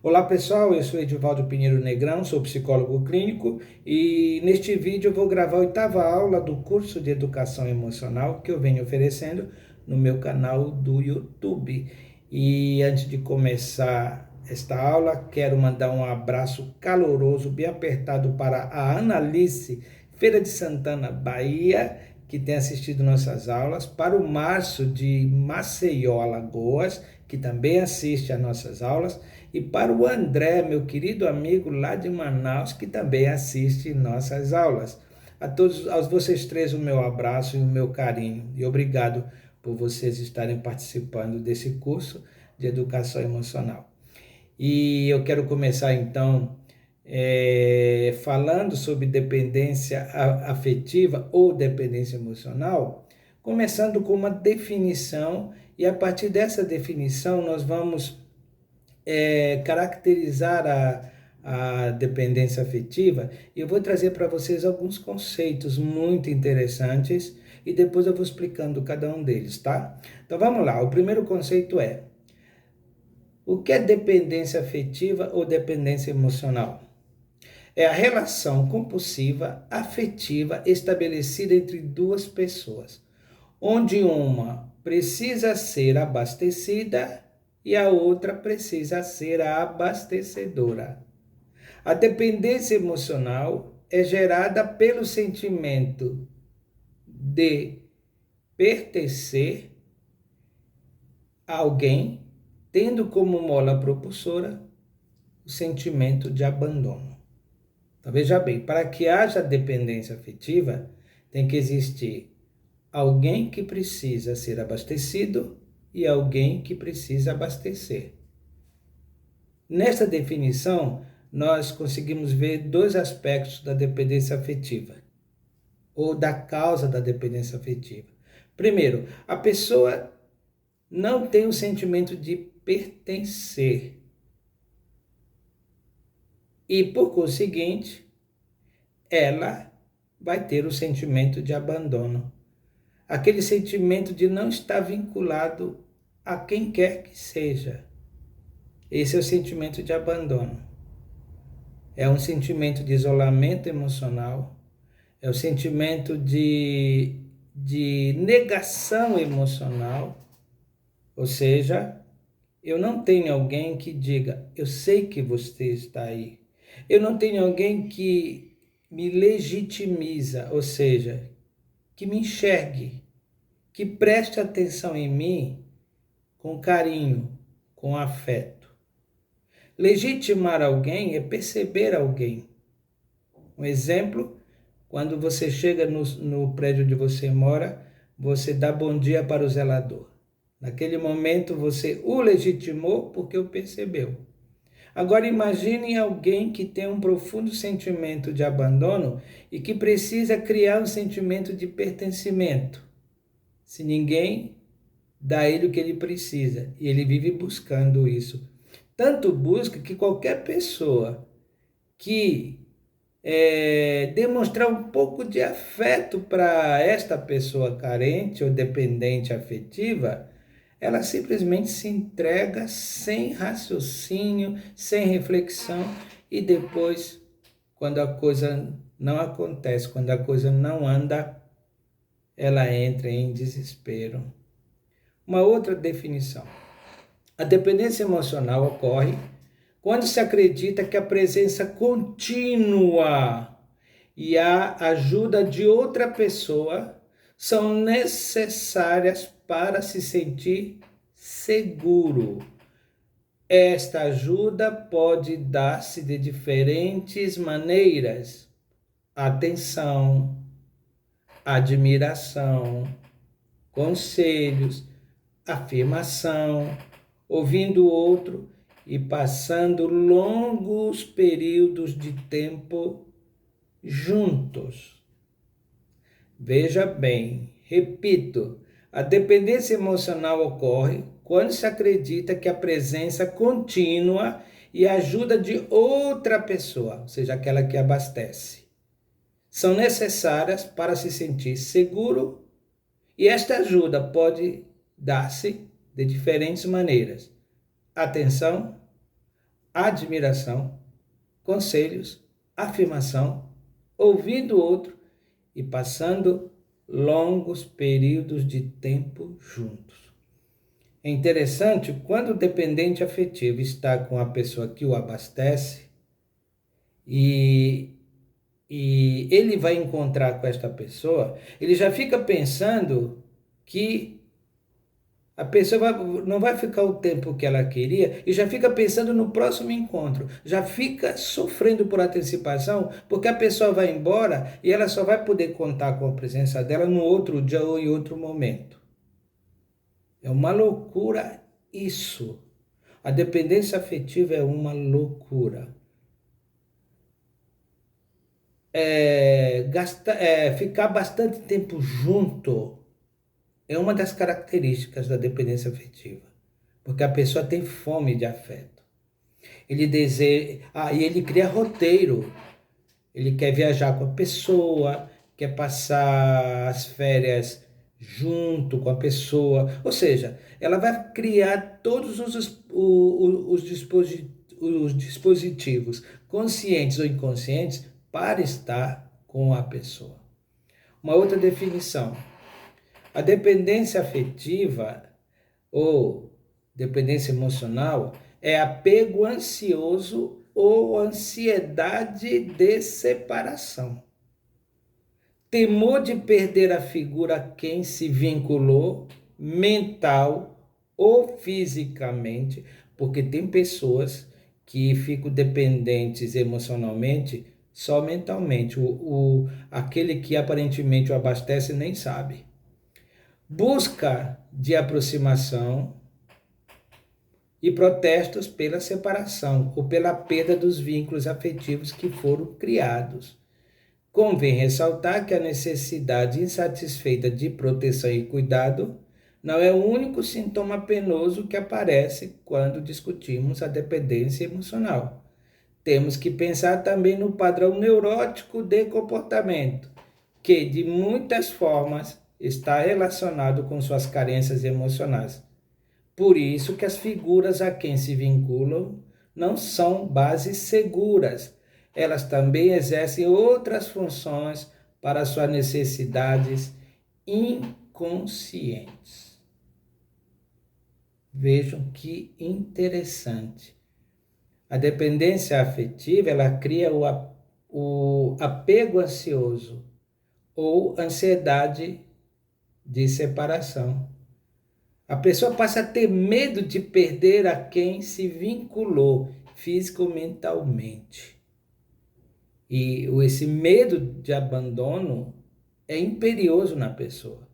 Olá pessoal, eu sou Edivaldo Pinheiro Negrão, sou psicólogo clínico e neste vídeo eu vou gravar a oitava aula do curso de Educação Emocional que eu venho oferecendo no meu canal do YouTube. E antes de começar esta aula, quero mandar um abraço caloroso, bem apertado para a Analice, Feira de Santana, Bahia, que tem assistido nossas aulas, para o Márcio de Maceió, Alagoas, que também assiste às nossas aulas, e para o André, meu querido amigo lá de Manaus, que também assiste nossas aulas. A todos, aos vocês três, o meu abraço e o meu carinho. E obrigado por vocês estarem participando desse curso de educação emocional. E eu quero começar então falando sobre dependência afetiva ou dependência emocional, começando com uma definição, e a partir dessa definição nós vamos caracterizar a dependência afetiva, e eu vou trazer para vocês alguns conceitos muito interessantes e depois eu vou explicando cada um deles, tá? Então vamos lá, o primeiro conceito é: o que é dependência afetiva ou dependência emocional? É a relação compulsiva afetiva estabelecida entre duas pessoas, onde uma precisa ser abastecida e a outra precisa ser a abastecedora. A dependência emocional é gerada pelo sentimento de pertencer a alguém, tendo como mola propulsora o sentimento de abandono. Então, veja bem, para que haja dependência afetiva, tem que existir alguém que precisa ser abastecido e alguém que precisa abastecer. Nesta definição, nós conseguimos ver dois aspectos da dependência afetiva, ou da causa da dependência afetiva. Primeiro, a pessoa não tem o sentimento de pertencer e, por conseguinte, ela vai ter o sentimento de abandono. Aquele sentimento de não estar vinculado a quem quer que seja. Esse é o sentimento de abandono. É um sentimento de isolamento emocional, é o sentimento de negação emocional, ou seja, eu não tenho alguém que diga, eu sei que você está aí. Eu não tenho alguém que me legitimiza, ou seja, que me enxergue, que preste atenção em mim com carinho, com afeto. Legitimar alguém é perceber alguém. Um exemplo, quando você chega no prédio onde você mora, você dá bom dia para o zelador. Naquele momento você o legitimou porque o percebeu. Agora imagine alguém que tem um profundo sentimento de abandono e que precisa criar um sentimento de pertencimento. Se ninguém dá a ele o que ele precisa, e ele vive buscando isso. Tanto busca que qualquer pessoa que demonstrar um pouco de afeto para esta pessoa carente ou dependente afetiva, ela simplesmente se entrega sem raciocínio, sem reflexão, e depois, quando a coisa não acontece, quando a coisa não anda, ela entra em desespero. Uma outra definição: a dependência emocional ocorre quando se acredita que a presença contínua e a ajuda de outra pessoa são necessárias para se sentir seguro. Esta ajuda pode dar-se de diferentes maneiras: atenção, admiração, conselhos, afirmação, ouvindo o outro e passando longos períodos de tempo juntos. Veja bem, repito, a dependência emocional ocorre quando se acredita que a presença contínua e a ajuda de outra pessoa, ou seja, aquela que abastece, são necessárias para se sentir seguro, e esta ajuda pode dar-se de diferentes maneiras: atenção, admiração, conselhos, afirmação, ouvindo o outro e passando longos períodos de tempo juntos. É interessante, quando o dependente afetivo está com a pessoa que o abastece e ele vai encontrar com esta pessoa, ele já fica pensando que a pessoa não vai ficar o tempo que ela queria e já fica pensando no próximo encontro, já fica sofrendo por antecipação, porque a pessoa vai embora e ela só vai poder contar com a presença dela no outro dia ou em outro momento. É uma loucura isso. A dependência afetiva é uma loucura. Ficar bastante tempo junto é uma das características da dependência afetiva, porque a pessoa tem fome de afeto. Ele deseja, e ele cria roteiro. Ele quer viajar com a pessoa, quer passar as férias junto com a pessoa. Ou seja, ela vai criar todos os dispositivos, conscientes ou inconscientes, para estar com a pessoa. Uma outra definição. A dependência afetiva ou dependência emocional é apego ansioso ou ansiedade de separação. Temor de perder a figura a quem se vinculou, mental ou fisicamente, porque tem pessoas que ficam dependentes emocionalmente só mentalmente. Aquele que aparentemente o abastece nem sabe. Busca de aproximação e protestos pela separação ou pela perda dos vínculos afetivos que foram criados. Convém ressaltar que a necessidade insatisfeita de proteção e cuidado não é o único sintoma penoso que aparece quando discutimos a dependência emocional. Temos que pensar também no padrão neurótico de comportamento, que de muitas formas está relacionado com suas carências emocionais. Por isso que as figuras a quem se vinculam não são bases seguras. Elas também exercem outras funções para suas necessidades inconscientes. Vejam que interessante. A dependência afetiva, ela cria o apego ansioso ou ansiedade de separação. A pessoa passa a ter medo de perder a quem se vinculou físico ou mentalmente. E esse medo de abandono é imperioso na pessoa.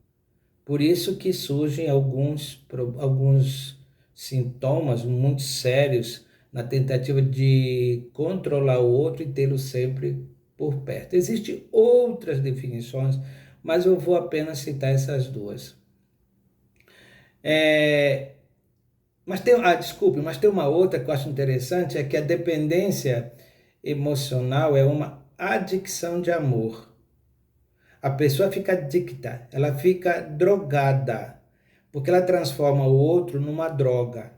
Por isso que surgem alguns sintomas muito sérios na tentativa de controlar o outro e tê-lo sempre por perto. Existem outras definições, mas eu vou apenas citar essas duas. Mas tem uma outra que eu acho interessante, é que a dependência emocional é uma adicção de amor. A pessoa fica adicta, ela fica drogada, porque ela transforma o outro numa droga.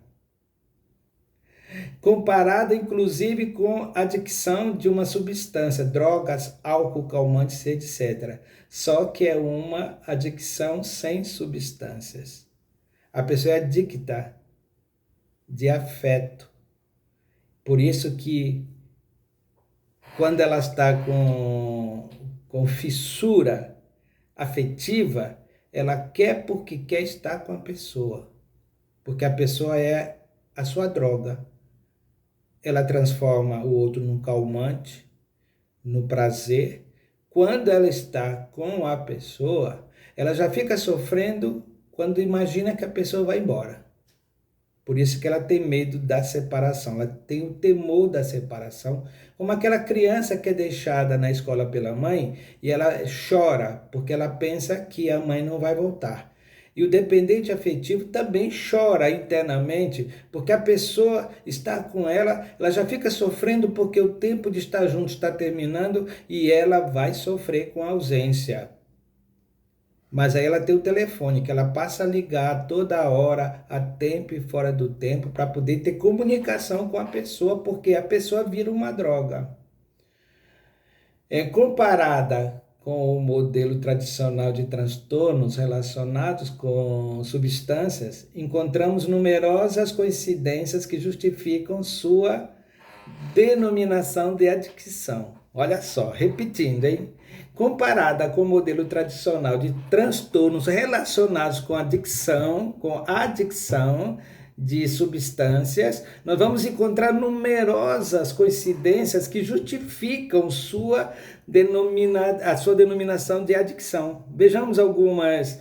Comparada inclusive com a adicção de uma substância, drogas, álcool, calmantes, etc. Só que é uma adicção sem substâncias. A pessoa é adicta de afeto. Por isso que quando ela está com fissura afetiva, ela quer porque quer estar com a pessoa. Porque a pessoa é a sua droga. Ela transforma o outro num calmante, no prazer. Quando ela está com a pessoa, ela já fica sofrendo quando imagina que a pessoa vai embora. Por isso que ela tem medo da separação, ela tem o temor da separação, como aquela criança que é deixada na escola pela mãe e ela chora porque ela pensa que a mãe não vai voltar. E o dependente afetivo também chora internamente, porque a pessoa está com ela, ela já fica sofrendo porque o tempo de estar junto está terminando e ela vai sofrer com a ausência. Mas aí ela tem o telefone, que ela passa a ligar toda hora, a tempo e fora do tempo, para poder ter comunicação com a pessoa, porque a pessoa vira uma droga. Comparada com o modelo tradicional de transtornos relacionados com substâncias, encontramos numerosas coincidências que justificam sua denominação de adicção. Olha só, repetindo, hein? Comparada com o modelo tradicional de transtornos relacionados com adicção de substâncias, nós vamos encontrar numerosas coincidências que justificam a sua denominação de adicção. Vejamos algumas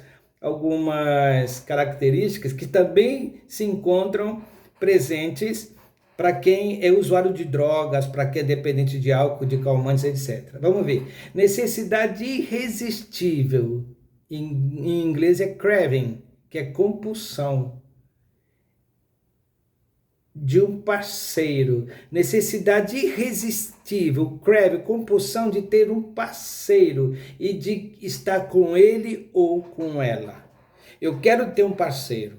características que também se encontram presentes para quem é usuário de drogas, para quem é dependente de álcool, de calmantes, etc. Vamos ver. Necessidade irresistível, em inglês é craving, que é compulsão de um parceiro. Necessidade irresistível, craving, compulsão de ter um parceiro e de estar com ele ou com ela. Eu quero ter um parceiro.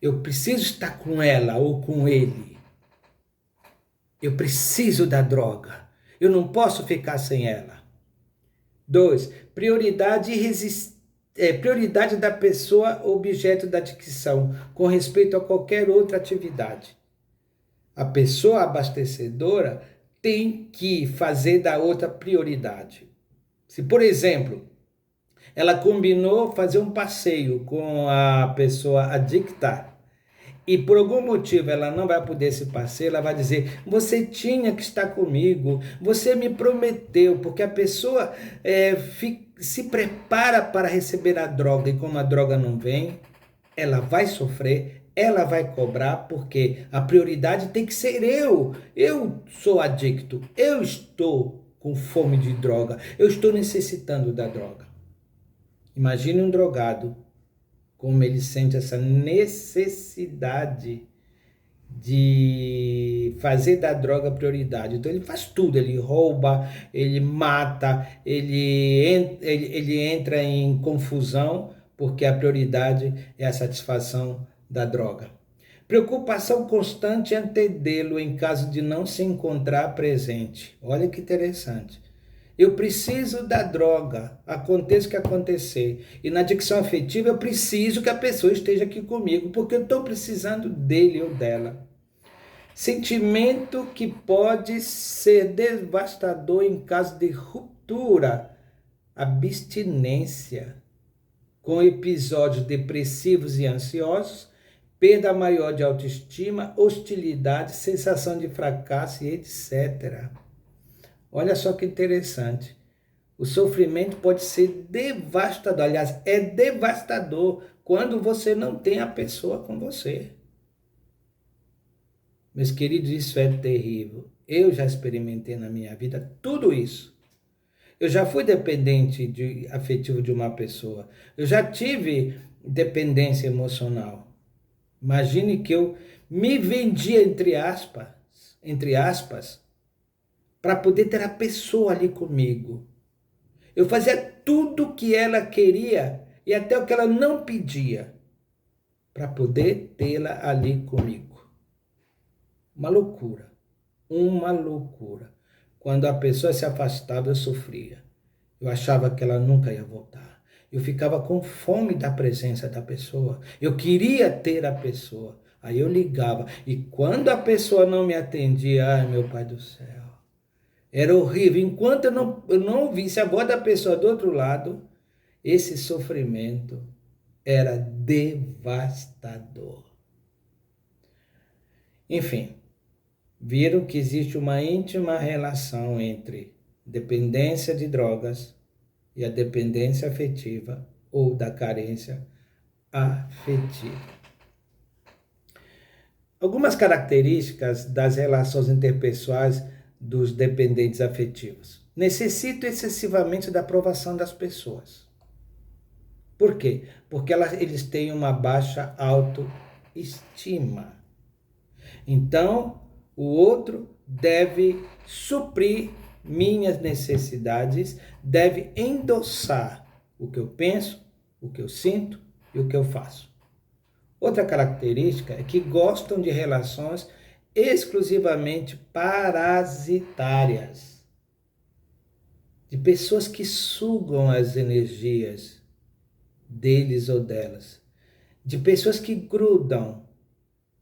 Eu preciso estar com ela ou com ele. Eu preciso da droga. Eu não posso ficar sem ela. 2. Prioridade da pessoa objeto da adicção com respeito a qualquer outra atividade. A pessoa abastecedora tem que fazer da outra prioridade. Se, por exemplo, ela combinou fazer um passeio com a pessoa adicta, e por algum motivo ela não vai poder esse passeio, ela vai dizer, você tinha que estar comigo, você me prometeu, porque a pessoa se prepara para receber a droga, e como a droga não vem, ela vai sofrer, ela vai cobrar, porque a prioridade tem que ser eu sou adicto, eu estou com fome de droga, eu estou necessitando da droga. Imagine um drogado, como ele sente essa necessidade de fazer da droga prioridade. Então ele faz tudo, ele rouba, ele mata, ele entra em confusão, porque a prioridade é a satisfação da droga. Preocupação constante em atendê-lo em caso de não se encontrar presente. Olha que interessante. Eu preciso da droga, aconteça o que acontecer. E na adicção afetiva eu preciso que a pessoa esteja aqui comigo, porque eu estou precisando dele ou dela. Sentimento que pode ser devastador em caso de ruptura, abstinência, com episódios depressivos e ansiosos, perda maior de autoestima, hostilidade, sensação de fracasso e etc. Olha só que interessante. O sofrimento pode ser devastador. Aliás, é devastador quando você não tem a pessoa com você. Meus queridos, isso é terrível. Eu já experimentei na minha vida tudo isso. Eu já fui dependente afetivo de uma pessoa. Eu já tive dependência emocional. Imagine que eu me vendia, entre aspas, para poder ter a pessoa ali comigo. Eu fazia tudo o que ela queria e até o que ela não pedia para poder tê-la ali comigo. Uma loucura. Quando a pessoa se afastava, eu sofria. Eu achava que ela nunca ia voltar. Eu ficava com fome da presença da pessoa. Eu queria ter a pessoa. Aí eu ligava. E quando a pessoa não me atendia, ai meu Pai do céu, era horrível. Enquanto eu não ouvisse a voz da pessoa do outro lado, esse sofrimento era devastador. Enfim, viram que existe uma íntima relação entre dependência de drogas e a dependência afetiva ou da carência afetiva. Algumas características das relações interpessoais dos dependentes afetivos. Necessitam excessivamente da aprovação das pessoas. Por quê? Porque eles têm uma baixa autoestima. Então, o outro deve suprir minhas necessidades, deve endossar o que eu penso, o que eu sinto e o que eu faço. Outra característica é que gostam de relações exclusivamente parasitárias, de pessoas que sugam as energias deles ou delas, de pessoas que grudam,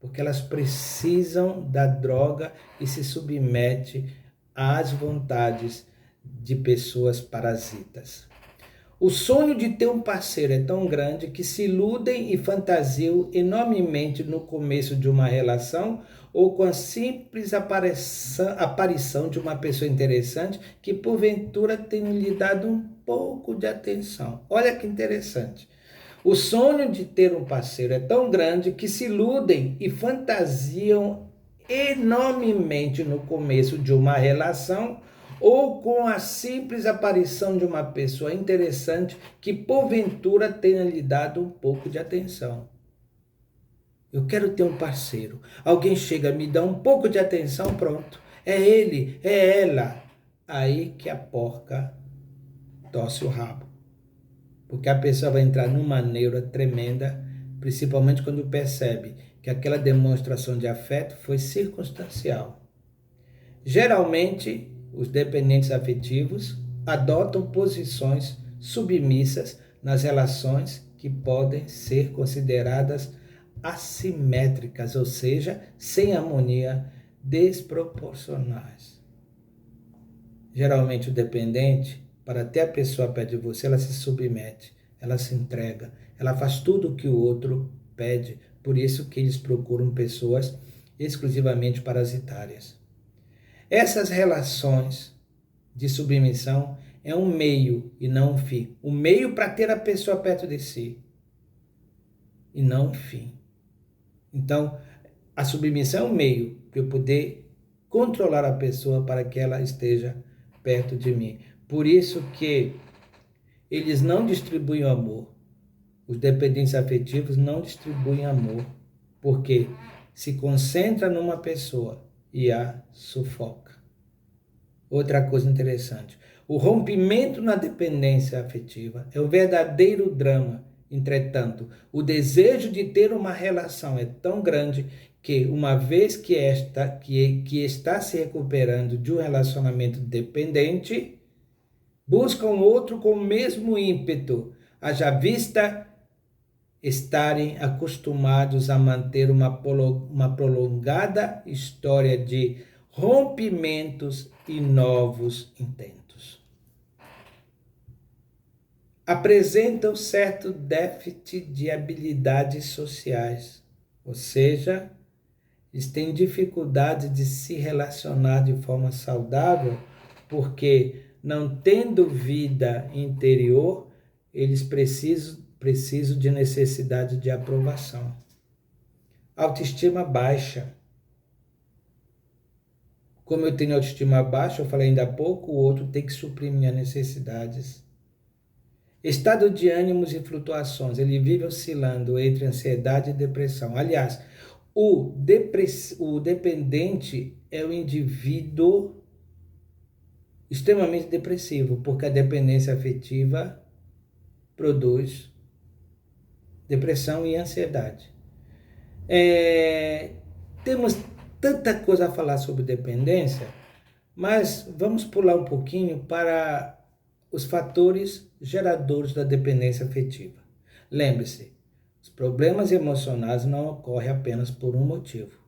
porque elas precisam da droga e se submetem às vontades de pessoas parasitas. O sonho de ter um parceiro é tão grande que se iludem e fantasiam enormemente no começo de uma relação ou com a simples aparição de uma pessoa interessante que porventura tenha lhe dado um pouco de atenção. Olha que interessante. O sonho de ter um parceiro é tão grande que se iludem e fantasiam enormemente no começo de uma relação ou com a simples aparição de uma pessoa interessante que porventura tenha lhe dado um pouco de atenção. Eu quero ter um parceiro. Alguém chega, me dá um pouco de atenção, pronto. É ele, é ela. Aí que a porca torce o rabo. Porque a pessoa vai entrar numa neura tremenda, principalmente quando percebe que aquela demonstração de afeto foi circunstancial. Geralmente, os dependentes afetivos adotam posições submissas nas relações que podem ser consideradas assimétricas, ou seja, sem harmonia, desproporcionais. Geralmente o dependente, para ter a pessoa perto de você, ela se submete, ela se entrega, ela faz tudo o que o outro pede. Por isso que eles procuram pessoas exclusivamente parasitárias. Essas relações de submissão é um meio e não um fim. O meio para ter a pessoa perto de si e não um fim. Então, a submissão é um meio para eu poder controlar a pessoa para que ela esteja perto de mim. Por isso que eles não distribuem amor. Os dependentes afetivos não distribuem amor, porque se concentra numa pessoa e a sufoca. Outra coisa interessante, o rompimento na dependência afetiva é um verdadeiro drama. Entretanto, o desejo de ter uma relação é tão grande que, uma vez que está se recuperando de um relacionamento dependente, busca um outro com o mesmo ímpeto, haja vista estarem acostumados a manter uma prolongada história de rompimentos e novos intentos. Apresentam certo déficit de habilidades sociais, ou seja, eles têm dificuldade de se relacionar de forma saudável, porque não tendo vida interior, eles precisam de necessidade de aprovação. Autoestima baixa. Como eu tenho autoestima baixa, eu falei ainda há pouco, o outro tem que suprir minhas necessidades. Estado de ânimos e flutuações. Ele vive oscilando entre ansiedade e depressão. Aliás, o dependente é o indivíduo extremamente depressivo, porque a dependência afetiva produz depressão e ansiedade. Temos tanta coisa a falar sobre dependência, mas vamos pular um pouquinho para os fatores geradores da dependência afetiva. Lembre-se, os problemas emocionais não ocorrem apenas por um motivo,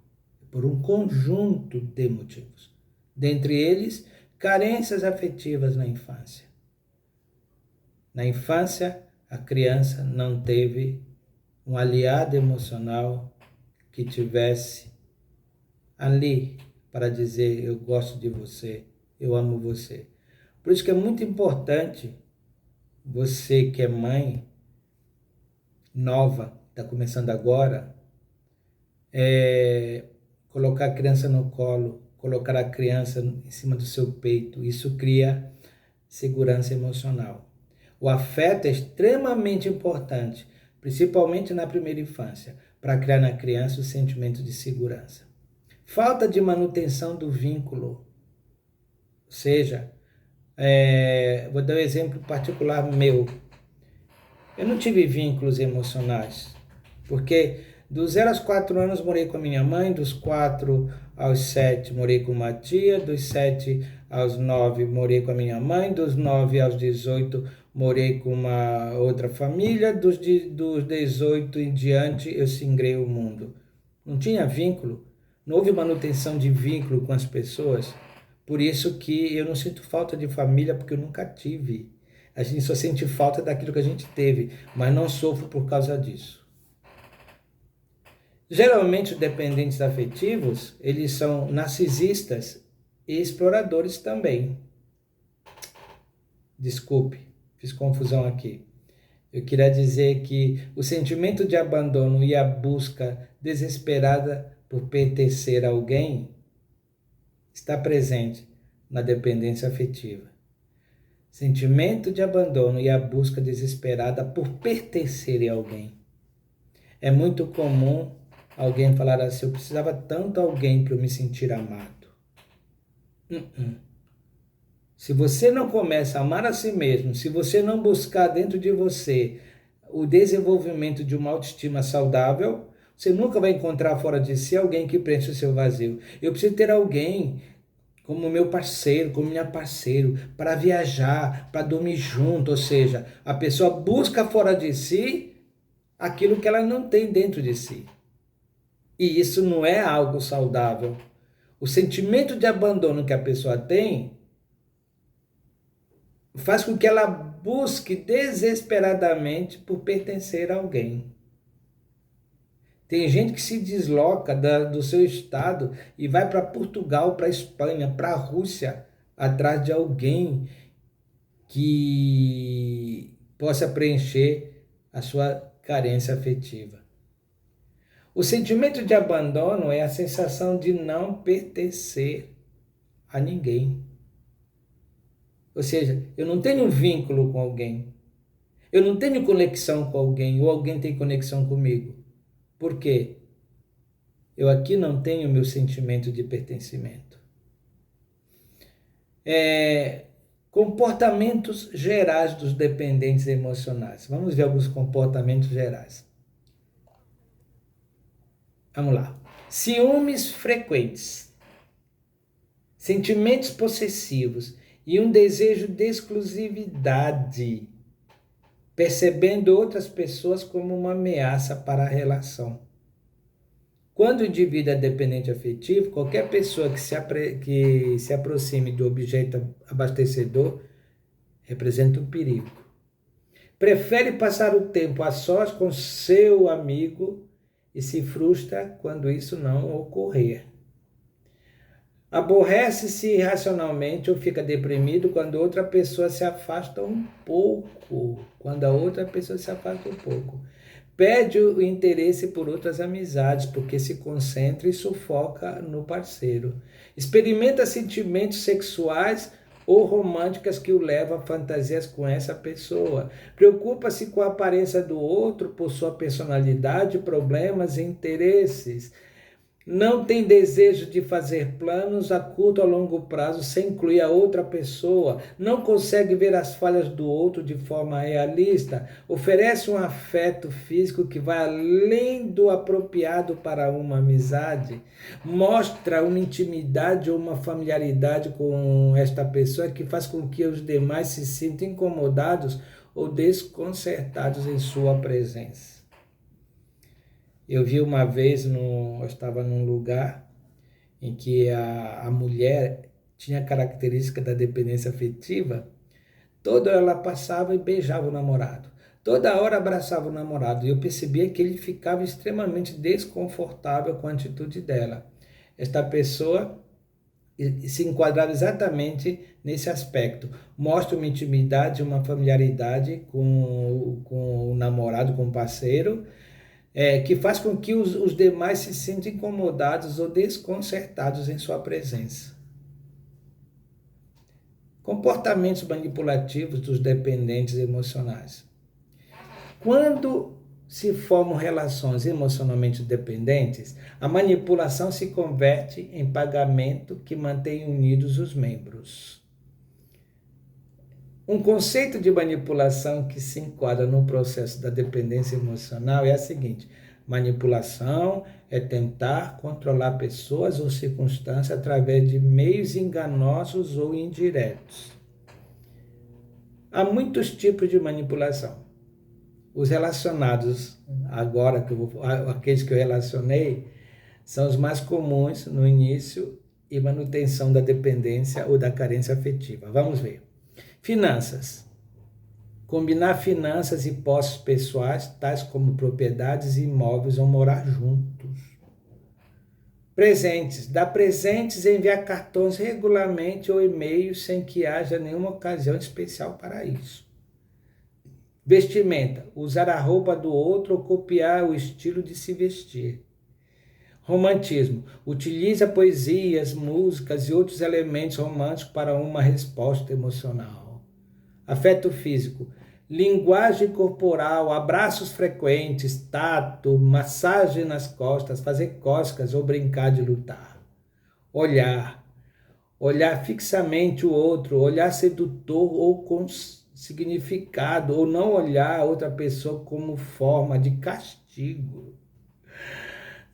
por um conjunto de motivos. Dentre eles, carências afetivas na infância. Na infância, a criança não teve um aliado emocional que tivesse ali para dizer: eu gosto de você, eu amo você. Por isso que é muito importante você que é mãe nova, está começando agora, colocar a criança no colo, colocar a criança em cima do seu peito. Isso cria segurança emocional. O afeto é extremamente importante, principalmente na primeira infância, para criar na criança o sentimento de segurança. Falta de manutenção do vínculo, ou seja, vou dar um exemplo particular meu. Eu não tive vínculos emocionais, porque dos 0 aos 4 anos morei com a minha mãe, dos 4 aos 7 morei com uma tia, dos 7 aos 9 morei com a minha mãe, dos 9 aos 18 morei com uma outra família, dos 18 em diante eu singrei o mundo. Não tinha vínculo, não houve manutenção de vínculo com as pessoas, por isso que eu não sinto falta de família, porque eu nunca tive. A gente só sente falta daquilo que a gente teve, mas não sofro por causa disso. Geralmente, os dependentes afetivos, eles são narcisistas e exploradores também. Desculpe, fiz confusão aqui. Eu queria dizer que o sentimento de abandono e a busca desesperada por pertencer a alguém está presente na dependência afetiva. Sentimento de abandono e a busca desesperada por pertencer a alguém. É muito comum alguém falar assim: eu precisava tanto de alguém para eu me sentir amado. Se você não começa a amar a si mesmo, se você não buscar dentro de você o desenvolvimento de uma autoestima saudável, você nunca vai encontrar fora de si alguém que preencha o seu vazio. Eu preciso ter alguém como meu parceiro, como minha parceira, para viajar, para dormir junto, ou seja, a pessoa busca fora de si aquilo que ela não tem dentro de si. E isso não é algo saudável. O sentimento de abandono que a pessoa tem faz com que ela busque desesperadamente por pertencer a alguém. Tem gente que se desloca do seu estado e vai para Portugal, para Espanha, para a Rússia, atrás de alguém que possa preencher a sua carência afetiva. O sentimento de abandono é a sensação de não pertencer a ninguém. Ou seja, eu não tenho vínculo com alguém. Eu não tenho conexão com alguém, ou alguém tem conexão comigo. Por quê? Eu aqui não tenho meu sentimento de pertencimento. Comportamentos gerais dos dependentes emocionais. Vamos ver alguns comportamentos gerais. Vamos lá. Ciúmes frequentes, sentimentos possessivos e um desejo de exclusividade, percebendo outras pessoas como uma ameaça para a relação. Quando o indivíduo é dependente afetivo, qualquer pessoa que se aproxime do objeto abastecedor representa um perigo. Prefere passar o tempo a sós com seu amigo e se frustra quando isso não ocorrer. Aborrece-se irracionalmente ou fica deprimido quando outra pessoa se afasta um pouco. Perde o interesse por outras amizades, porque se concentra e sufoca no parceiro. Experimenta sentimentos sexuais ou românticas que o levam a fantasias com essa pessoa. Preocupa-se com a aparência do outro por sua personalidade, problemas e interesses. Não tem desejo de fazer planos a curto ou a longo prazo sem incluir a outra pessoa. Não consegue ver as falhas do outro de forma realista. Oferece um afeto físico que vai além do apropriado para uma amizade. Mostra uma intimidade ou uma familiaridade com esta pessoa que faz com que os demais se sintam incomodados ou desconcertados em sua presença. Eu vi uma vez, eu estava num lugar em que a mulher tinha a característica da dependência afetiva. Toda ela passava e beijava o namorado. Toda hora abraçava o namorado. E eu percebia que ele ficava extremamente desconfortável com a atitude dela. Esta pessoa se enquadrava exatamente nesse aspecto. Mostra uma intimidade, uma familiaridade com o namorado, com o parceiro, que faz com que os demais se sintam incomodados ou desconcertados em sua presença. Comportamentos manipulativos dos dependentes emocionais. Quando se formam relações emocionalmente dependentes, a manipulação se converte em pagamento que mantém unidos os membros. Um conceito de manipulação que se enquadra no processo da dependência emocional é a seguinte: manipulação é tentar controlar pessoas ou circunstâncias através de meios enganosos ou indiretos. Há muitos tipos de manipulação. Os relacionados, agora aqueles que eu relacionei, são os mais comuns no início e manutenção da dependência ou da carência afetiva. Vamos ver. Finanças. Combinar finanças e posses pessoais, tais como propriedades e imóveis, ou morar juntos. Presentes. Dar presentes e enviar cartões regularmente ou e-mails sem que haja nenhuma ocasião especial para isso. Vestimenta. Usar a roupa do outro ou copiar o estilo de se vestir. Romantismo. Utiliza poesias, músicas e outros elementos românticos para uma resposta emocional. Afeto físico. Linguagem corporal, abraços frequentes, tato, massagem nas costas, fazer cócegas ou brincar de lutar. Olhar. Olhar fixamente o outro, olhar sedutor ou com significado, ou não olhar a outra pessoa como forma de castigo.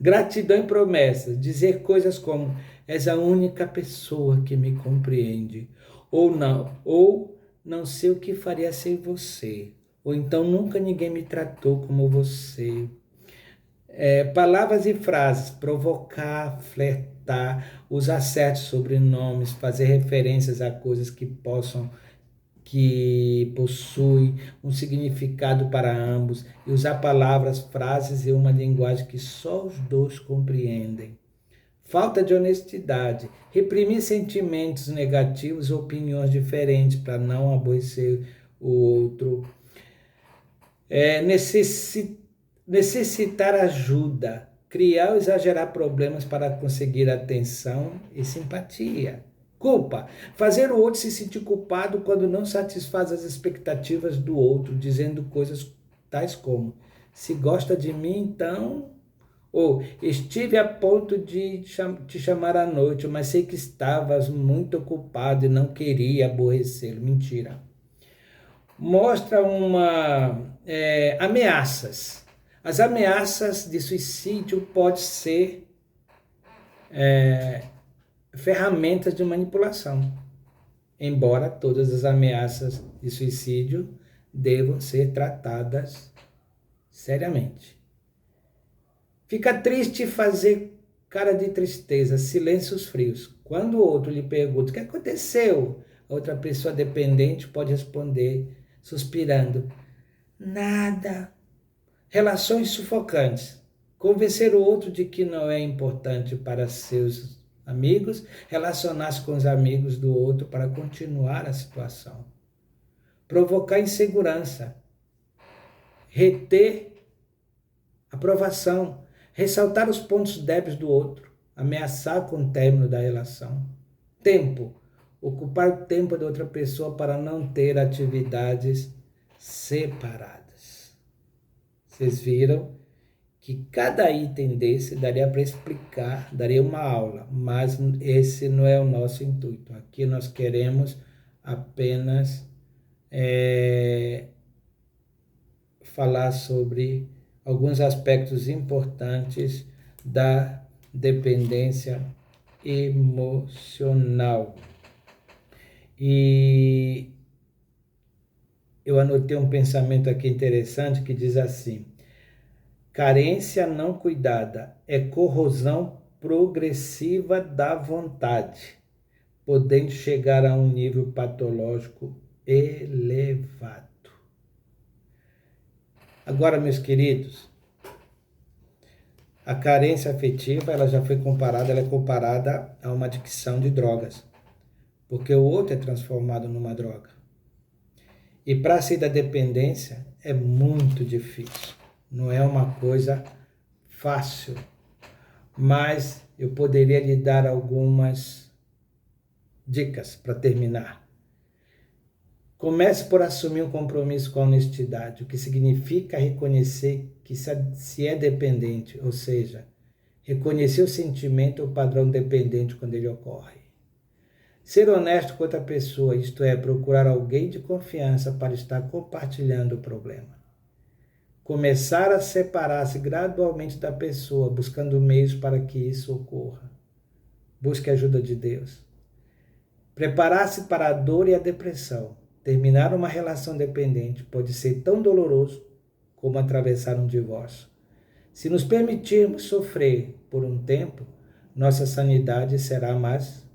Gratidão e promessas, dizer coisas como: és a única pessoa que me compreende, ou não sei o que faria sem você, ou então nunca ninguém me tratou como você. Palavras e frases: provocar, flertar, usar certos sobrenomes, fazer referências a coisas que possuem um significado para ambos, e usar palavras, frases e uma linguagem que só os dois compreendem. Falta de honestidade, reprimir sentimentos negativos ou opiniões diferentes para não aborrecer o outro. Necessitar ajuda, criar ou exagerar problemas para conseguir atenção e simpatia. Culpa, fazer o outro se sentir culpado quando não satisfaz as expectativas do outro, dizendo coisas tais como: se gosta de mim, então... Ou estive a ponto de te chamar à noite, mas sei que estavas muito ocupado e não queria aborrecê-lo. Mentira. Mostra ameaças. As ameaças de suicídio podem ser ferramentas de manipulação, embora todas as ameaças de suicídio devam ser tratadas seriamente. Fica triste e fazer cara de tristeza, silêncios frios. Quando o outro lhe pergunta o que aconteceu, a outra pessoa dependente pode responder, suspirando: nada. Relações sufocantes. Convencer o outro de que não é importante para seus amigos, relacionar-se com os amigos do outro para continuar a situação. Provocar insegurança. Reter aprovação. Ressaltar os pontos débeis do outro, ameaçar com o término da relação. Tempo, ocupar o tempo de outra pessoa para não ter atividades separadas. Vocês viram que cada item desse daria para explicar, daria uma aula, mas esse não é o nosso intuito. Aqui nós queremos apenas falar sobre alguns aspectos importantes da dependência emocional. E eu anotei um pensamento aqui interessante que diz assim: carência não cuidada é corrosão progressiva da vontade, podendo chegar a um nível patológico elevado. Agora, meus queridos, a carência afetiva ela é comparada a uma adicção de drogas, porque o outro é transformado numa droga. E para sair da dependência é muito difícil, não é uma coisa fácil, mas eu poderia lhe dar algumas dicas para terminar. Comece por assumir um compromisso com a honestidade, o que significa reconhecer que se é dependente, ou seja, reconhecer o sentimento ou padrão dependente quando ele ocorre. Ser honesto com outra pessoa, isto é, procurar alguém de confiança para estar compartilhando o problema. Começar a separar-se gradualmente da pessoa, buscando meios para que isso ocorra. Busque a ajuda de Deus. Preparar-se para a dor e a depressão. Terminar uma relação dependente pode ser tão doloroso como atravessar um divórcio. Se nos permitirmos sofrer por um tempo, nossa sanidade será mais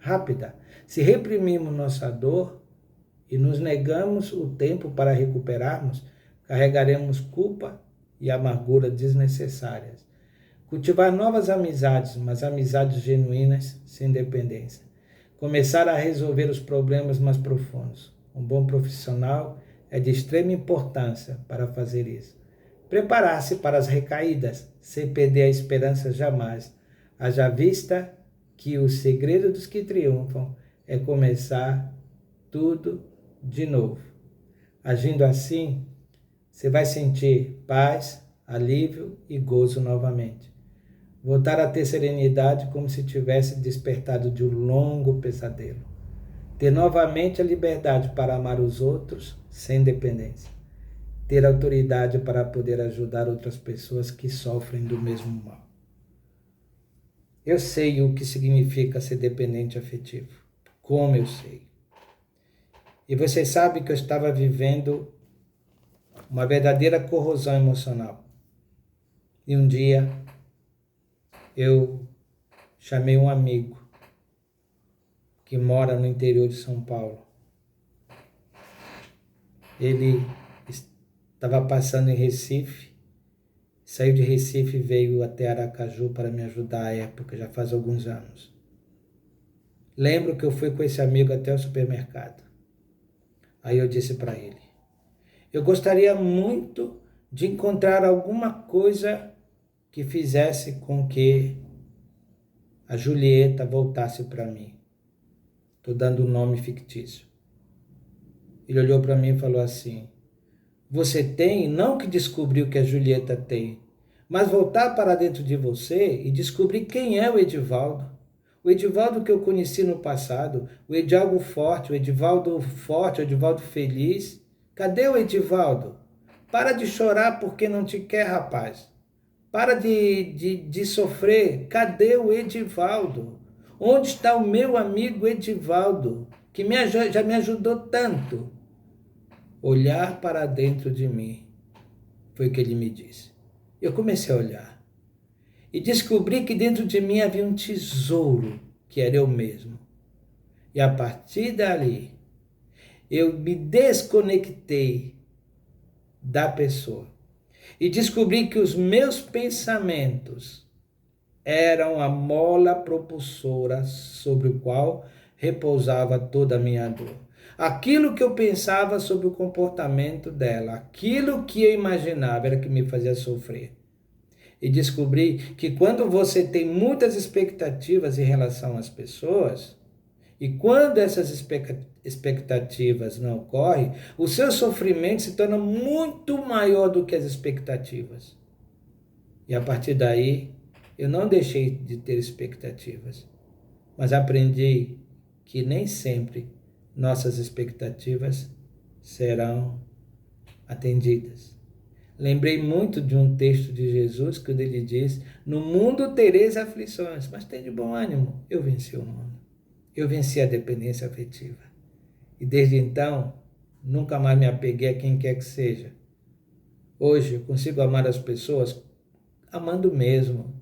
rápida. Se reprimirmos nossa dor e nos negamos o tempo para recuperarmos, carregaremos culpa e amargura desnecessárias. Cultivar novas amizades, mas amizades genuínas, sem dependência. Começar a resolver os problemas mais profundos. Um bom profissional é de extrema importância para fazer isso. Preparar-se para as recaídas, sem perder a esperança jamais. Haja vista que o segredo dos que triunfam é começar tudo de novo. Agindo assim, você vai sentir paz, alívio e gozo novamente. Voltar a ter serenidade como se tivesse despertado de um longo pesadelo. Ter novamente a liberdade para amar os outros sem dependência. Ter autoridade para poder ajudar outras pessoas que sofrem do mesmo mal. Eu sei o que significa ser dependente afetivo. Como eu sei. E você sabe que eu estava vivendo uma verdadeira corrosão emocional. E um dia eu chamei um amigo que mora no interior de São Paulo. Ele estava passando em Recife, saiu de Recife e veio até Aracaju para me ajudar à época, já faz alguns anos. Lembro que eu fui com esse amigo até o supermercado. Aí eu disse para ele, eu gostaria muito de encontrar alguma coisa que fizesse com que a Julieta voltasse para mim. Estou dando um nome fictício. Ele olhou para mim e falou assim, você tem não que descobrir o que a Julieta tem, mas voltar para dentro de você e descobrir quem é o Edivaldo. O Edivaldo que eu conheci no passado, o Edivaldo forte, o Edivaldo feliz. Cadê o Edivaldo? Para de chorar porque não te quer, rapaz. Para de sofrer. Cadê o Edivaldo? Onde está o meu amigo Edivaldo, que já me ajudou tanto? Olhar para dentro de mim, foi o que ele me disse. Eu comecei a olhar e descobri que dentro de mim havia um tesouro, que era eu mesmo. E a partir dali, eu me desconectei da pessoa e descobri que os meus pensamentos eram a mola propulsora sobre o qual repousava toda a minha dor. Aquilo que eu pensava sobre o comportamento dela, aquilo que eu imaginava era que me fazia sofrer. E descobri que quando você tem muitas expectativas em relação às pessoas, e quando essas expectativas não ocorrem, o seu sofrimento se torna muito maior do que as expectativas. E a partir daí, eu não deixei de ter expectativas, mas aprendi que nem sempre nossas expectativas serão atendidas. Lembrei muito de um texto de Jesus, quando ele diz, no mundo tereis aflições, mas tem de bom ânimo, eu venci o mundo. Eu venci a dependência afetiva. E desde então, nunca mais me apeguei a quem quer que seja. Hoje, eu consigo amar as pessoas amando mesmo,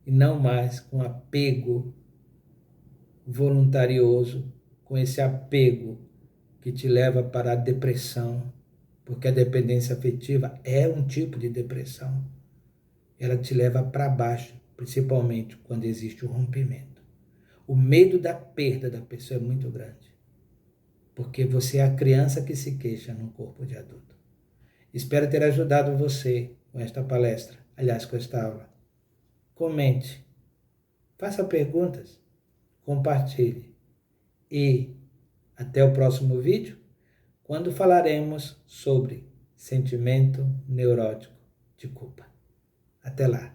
e não mais com apego voluntarioso, com esse apego que te leva para a depressão, porque a dependência afetiva é um tipo de depressão. Ela te leva para baixo, principalmente quando existe o rompimento. O medo da perda da pessoa é muito grande, porque você é a criança que se queixa num corpo de adulto. Espero ter ajudado você com esta palestra, aliás, com esta aula. Comente, faça perguntas, compartilhe e até o próximo vídeo, quando falaremos sobre sentimento neurótico de culpa. Até lá!